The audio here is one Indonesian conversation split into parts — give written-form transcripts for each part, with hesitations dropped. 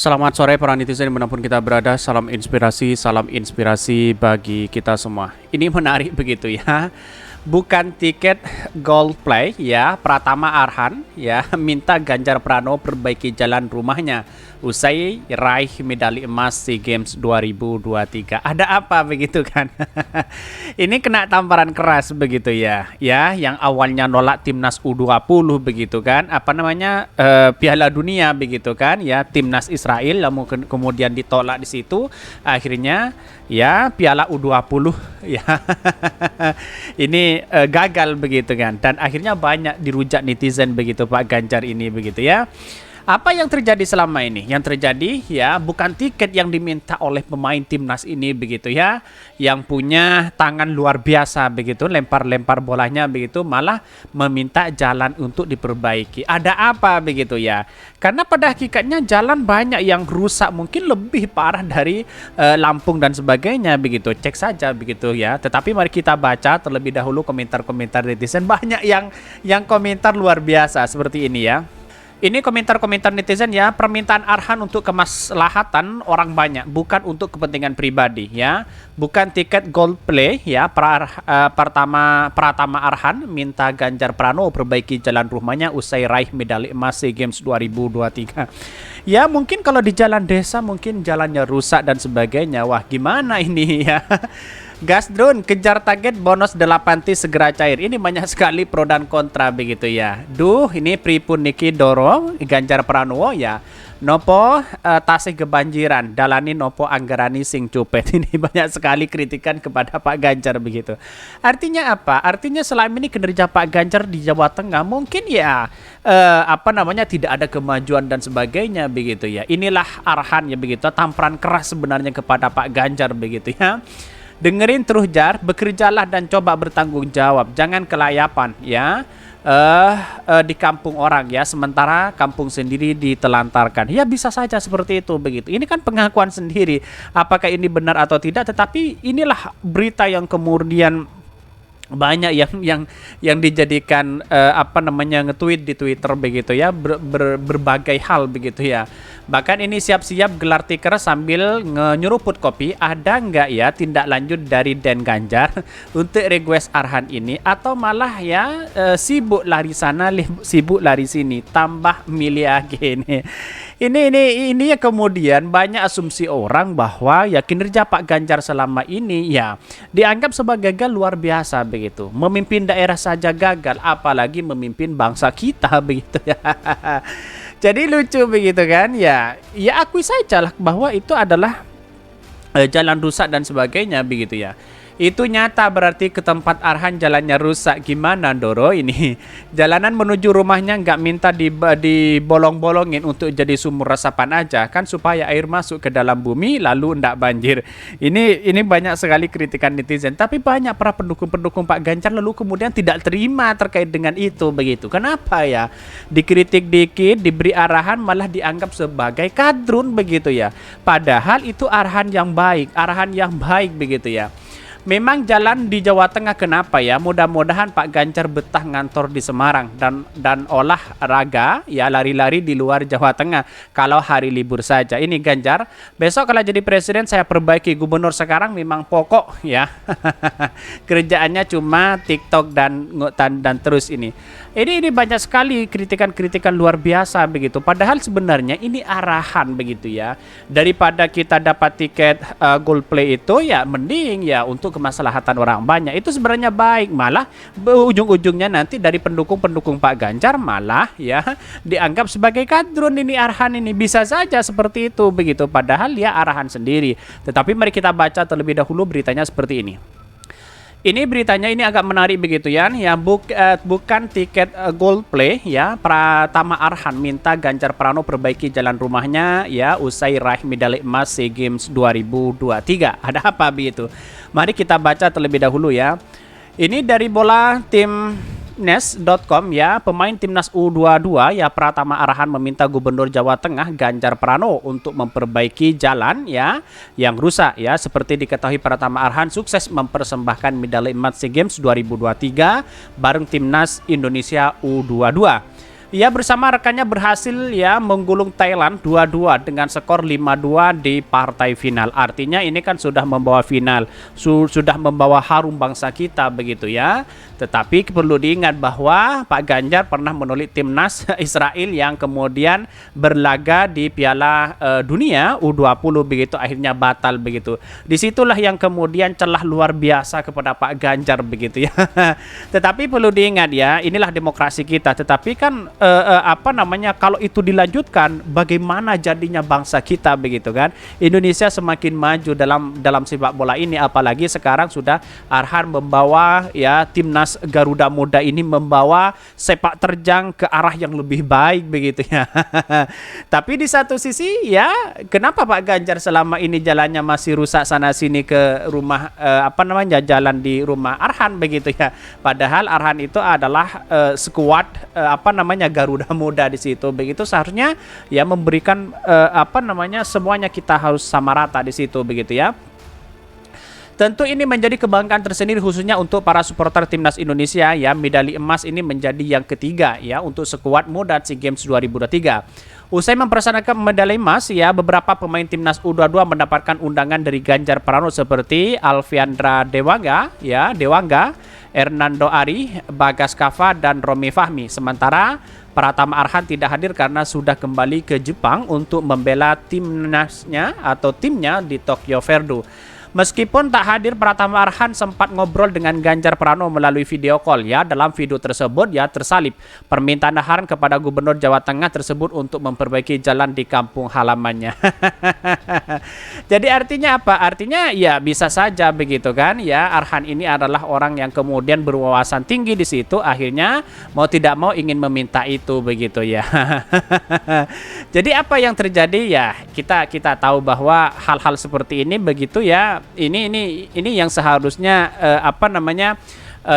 Selamat sore para netizen dimanapun kita berada. Salam inspirasi bagi kita semua. Ini menarik begitu ya. Bukan tiket gold play ya, Pratama Arhan ya minta Ganjar Pranowo perbaiki jalan rumahnya usai raih medali emas SEA Games 2023. Ada apa begitu kan? Ini kena tamparan keras begitu ya. Ya, yang awalnya nolak timnas U20 begitu kan. Apa namanya? Piala Dunia begitu kan ya, timnas Israel lalu kemudian ditolak di situ. Akhirnya ya Piala U20 ya. Ini gagal begitu kan, dan akhirnya banyak dirujak netizen begitu Pak Ganjar ini begitu ya. Apa yang terjadi selama ini? Yang terjadi ya bukan tiket yang diminta oleh pemain timnas ini begitu ya, yang punya tangan luar biasa begitu, lempar-lempar bolanya begitu, malah meminta jalan untuk diperbaiki. Ada apa begitu ya? Karena pada hakikatnya jalan banyak yang rusak, mungkin lebih parah dari Lampung dan sebagainya begitu. Cek saja begitu ya. Tetapi mari kita baca terlebih dahulu komentar-komentar netizen. Banyak yang komentar luar biasa seperti ini ya. Ini komentar-komentar netizen ya, permintaan Arhan untuk kemaslahatan orang banyak, bukan untuk kepentingan pribadi ya. Bukan tiket gold play ya. Pratama Arhan minta Ganjar Pranowo perbaiki jalan rumahnya usai raih medali emas SEA Games 2023. Ya mungkin kalau di jalan desa mungkin jalannya rusak dan sebagainya. Wah gimana ini ya. Gas drone kejar target bonus 8T segera cair. Ini banyak sekali pro dan kontra begitu ya. Ini pripun niki doro Ganjar Pranowo ya. Nopo tasih kebanjiran, dalani nopo anggarani sing cupet. Ini banyak sekali kritikan kepada Pak Ganjar begitu. Artinya apa? Artinya selama ini kinerja Pak Ganjar di Jawa Tengah mungkin ya tidak ada kemajuan dan sebagainya begitu ya. Inilah Arhan ya begitu, tamparan keras sebenarnya kepada Pak Ganjar begitu ya. Dengerin terus Jar, bekerjalah dan coba bertanggung jawab, jangan kelayapan ya. Di kampung orang ya, sementara kampung sendiri ditelantarkan. Ya bisa saja seperti itu begitu. Ini kan pengakuan sendiri. Apakah ini benar atau tidak? Tetapi inilah berita yang kemudian banyak yang dijadikan nge-tweet di Twitter begitu ya, berbagai hal begitu ya. Bahkan ini siap-siap gelar tikar sambil nyeruput kopi. Ada nggak ya tindak lanjut dari Den Ganjar untuk request Arhan ini, atau malah ya sibuk lari sana sibuk lari sini, tambah milih lagi ini. Ini ya, kemudian banyak asumsi orang bahwa ya kinerja Pak Ganjar selama ini ya dianggap sebagai gagal luar biasa begitu. Memimpin daerah saja gagal, apalagi memimpin bangsa kita begitu ya. Jadi lucu begitu kan ya. Ya akui saja lah bahwa itu adalah jalan rusak dan sebagainya begitu ya. Itu nyata berarti ke tempat Arhan jalannya rusak. Gimana Doro ini? Jalanan menuju rumahnya nggak minta dibolong-bolongin untuk jadi sumur resapan aja kan, supaya air masuk ke dalam bumi lalu ndak banjir. Ini banyak sekali kritikan netizen. Tapi banyak para pendukung Pak Ganjar lalu kemudian tidak terima terkait dengan itu begitu. Kenapa ya? Dikritik dikit, diberi arahan malah dianggap sebagai kadrun begitu ya. Padahal itu arahan yang baik begitu ya. Memang jalan di Jawa Tengah kenapa ya? Mudah-mudahan Pak Ganjar betah ngantor di Semarang dan olahraga ya, lari-lari di luar Jawa Tengah kalau hari libur saja. Ini Ganjar, besok kalau jadi presiden saya perbaiki. Gubernur sekarang memang pokok ya. Kerjaannya cuma TikTok dan terus ini. Ini banyak sekali kritikan-kritikan luar biasa begitu. Padahal sebenarnya ini arahan begitu ya. Daripada kita dapat tiket gold play itu ya mending ya untuk kemaslahatan orang banyak. Itu sebenarnya baik, malah ujung-ujungnya nanti dari pendukung Pak Ganjar malah ya dianggap sebagai kadrun. Ini Arhan ini bisa saja seperti itu begitu, padahal ya arahan sendiri. Tetapi mari kita baca terlebih dahulu beritanya seperti ini. Ini beritanya ini agak menarik begitu ya. Bukan tiket gold play ya. Pratama Arhan minta Ganjar Pranowo perbaiki jalan rumahnya ya usai raih medali emas SEA Games 2023. Ada apa begitu? Mari kita baca terlebih dahulu ya. Ini dari bola timnes.com ya. Pemain timnas U22 ya, Pratama Arhan meminta Gubernur Jawa Tengah Ganjar Pranowo untuk memperbaiki jalan ya yang rusak ya. Seperti diketahui, Pratama Arhan sukses mempersembahkan medali emas SEA Games 2023 bareng timnas Indonesia U22. Ia bersama rekannya berhasil ya menggulung Thailand 2-2 dengan skor 5-2 di partai final. Artinya ini kan sudah membawa final, sudah membawa harum bangsa kita begitu ya. Tetapi perlu diingat bahwa Pak Ganjar pernah menolak timnas Israel yang kemudian berlaga di Piala Dunia U20 begitu, akhirnya batal begitu. Disitulah yang kemudian celah luar biasa kepada Pak Ganjar begitu ya. Tetapi perlu diingat ya, inilah demokrasi kita. Tetapi kan kalau itu dilanjutkan, bagaimana jadinya bangsa kita begitu kan? Indonesia semakin maju dalam sepak bola ini, apalagi sekarang sudah Arhan membawa ya timnas Garuda Muda ini membawa sepak terjang ke arah yang lebih baik begitu ya. Tapi di satu sisi ya, kenapa Pak Ganjar selama ini jalannya masih rusak sana sini ke rumah jalan di rumah Arhan begitu ya? Padahal Arhan itu adalah skuad Garuda Muda di situ begitu, seharusnya ya memberikan semuanya kita harus sama rata di situ begitu ya. Tentu ini menjadi kebanggaan tersendiri khususnya untuk para supporter timnas Indonesia ya. Medali emas ini menjadi yang ketiga ya untuk skuad muda SEA Games 2023. Usai mempersembahkan medali emas ya, beberapa pemain timnas U22 mendapatkan undangan dari Ganjar Pranowo seperti Alfiandra Dewangga, Hernando Ari, Bagas Kava, dan Romi Fahmi. Sementara Pratama Arhan tidak hadir karena sudah kembali ke Jepang untuk membela timnasnya atau timnya di Tokyo Verde. Meskipun tak hadir, Pratama Arhan sempat ngobrol dengan Ganjar Pranowo melalui video call ya. Dalam video tersebut ya tersalip permintaan Arhan kepada Gubernur Jawa Tengah tersebut untuk memperbaiki jalan di kampung halamannya. Jadi artinya apa? Artinya ya bisa saja begitu kan ya. Arhan ini adalah orang yang kemudian berwawasan tinggi di situ, akhirnya mau tidak mau ingin meminta itu begitu ya. Jadi apa yang terjadi ya, kita tahu bahwa hal-hal seperti ini begitu ya. Ini yang seharusnya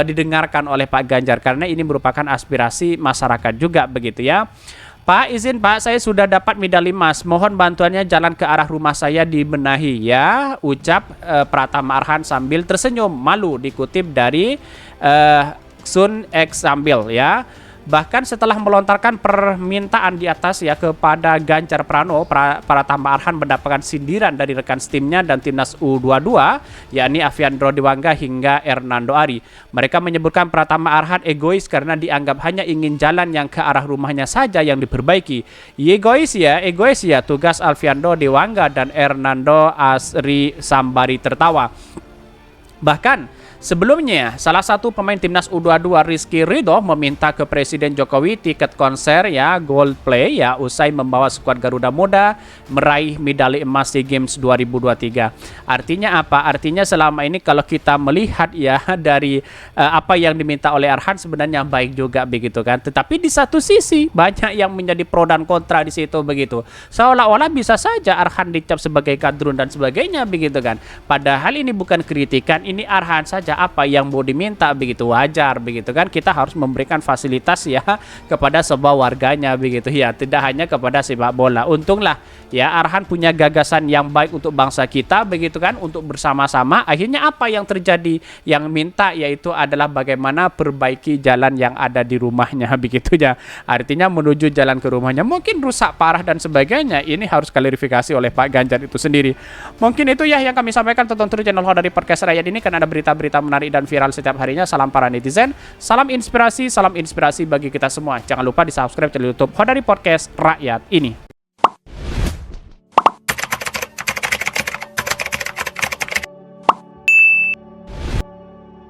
didengarkan oleh Pak Ganjar, karena ini merupakan aspirasi masyarakat juga begitu ya. Pak, izin Pak, saya sudah dapat medali emas. Mohon bantuannya jalan ke arah rumah saya dibenahi ya. Ucap Pratama Arhan sambil tersenyum malu, dikutip dari Sun X Sambil ya. Bahkan setelah melontarkan permintaan di atas ya kepada Ganjar Pranowo, Pratama Arhan mendapatkan sindiran dari rekan timnya dan timnas U22, yakni Alfiandra Dewangga hingga Hernando Ari. Mereka menyebutkan Pratama Arhan egois karena dianggap hanya ingin jalan yang ke arah rumahnya saja yang diperbaiki. Egois ya, tugas Alfiandra Dewangga dan Hernando Ari Sambari tertawa. Bahkan sebelumnya, salah satu pemain timnas U22 Rizky Ridho meminta ke Presiden Jokowi tiket konser ya Gold Play ya usai membawa skuad Garuda Muda meraih medali emas SEA Games 2023. Artinya apa? Artinya selama ini kalau kita melihat ya dari apa yang diminta oleh Arhan sebenarnya baik juga begitu kan. Tetapi di satu sisi banyak yang menjadi pro dan kontra di situ begitu. Seolah-olah bisa saja Arhan dicap sebagai kadrun dan sebagainya begitu kan. Padahal ini bukan kritikan, ini Arhan saja apa yang mau diminta begitu, wajar begitu kan. Kita harus memberikan fasilitas ya kepada sebuah warganya begitu ya, tidak hanya kepada sepak bola. Untunglah ya Arhan punya gagasan yang baik untuk bangsa kita begitu kan, untuk bersama-sama. Akhirnya apa yang terjadi, yang minta yaitu adalah bagaimana perbaiki jalan yang ada di rumahnya begitu ya. Artinya menuju jalan ke rumahnya mungkin rusak parah dan sebagainya. Ini harus klarifikasi oleh Pak Ganjar itu sendiri. Mungkin itu ya yang kami sampaikan. Tonton terus channel Ho dari Podcast Rakyat ini karena ada berita-berita menarik dan viral setiap harinya. Salam para netizen, salam inspirasi bagi kita semua. Jangan lupa di subscribe channel YouTube Ho dari Podcast Rakyat ini.